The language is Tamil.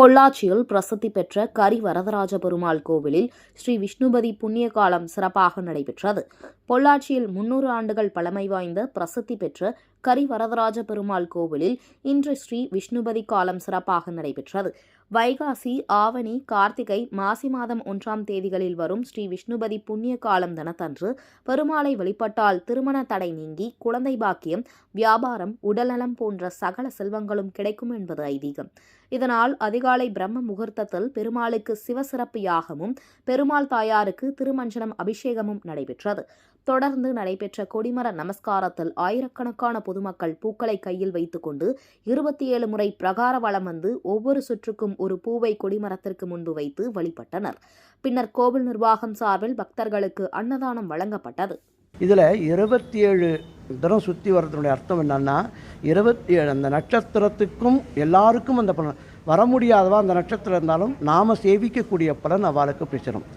பொள்ளாச்சியில் பிரசித்தி பெற்ற கரி வரதராஜ பெருமாள் கோவிலில் ஸ்ரீ விஷ்ணுபதி புண்ணிய காலம் சிறப்பாக நடைபெற்றது. பொள்ளாச்சியில் 300 ஆண்டுகள் பழமை வாய்ந்த பிரசித்தி பெற்ற கரி வரதராஜ பெருமாள் கோவிலில் இன்று ஸ்ரீ விஷ்ணுபதி காலம் சிறப்பாக நடைபெற்றது. வைகாசி, ஆவணி, கார்த்திகை, மாசி மாதம் 1ஆம் தேதிகளில் வரும் ஸ்ரீ விஷ்ணுபதி புண்ணிய காலம் தினத்தன்று பெருமாளை வழிபட்டால் திருமண தடை நீங்கி குழந்தை பாக்கியம், வியாபாரம், உடல்நலம் போன்ற சகல செல்வங்களும் கிடைக்கும் என்பது ஐதீகம். இதனால் அதிகாலை பிரம்ம முகூர்த்தத்தில் பெருமாளுக்கு சிவசிறப்பு யாகமும், பெருமாள் தாயாருக்கு திருமஞ்சனம் அபிஷேகமும் நடைபெற்றது. தொடர்ந்து நடைபெற்ற கொடிமர நமஸ்காரத்தில் ஆயிரக்கணக்கான பொதுமக்கள் பூக்களை கையில் வைத்துக் கொண்டு 27 முறை பிரகார வலம் வந்து ஒவ்வொரு சுற்றுக்கும் ஒரு பூவை கொடிமரத்திற்கு முன்பு வைத்து வழிபட்டனர். பின்னர் கோவில் நிர்வாகம் சார்பில் பக்தர்களுக்கு அன்னதானம் வழங்கப்பட்டது. இதில் 27 தரம் சுற்றி வர்றதுனுடைய அர்த்தம் என்னன்னா, 27 அந்த நட்சத்திரத்துக்கும் எல்லாருக்கும் அந்த பலன் வர முடியாதவா அந்த நட்சத்திரம் இருந்தாலும் நாம் சேவிக்கக்கூடிய பலன் அவளுக்கு பிடிச்சிடும்.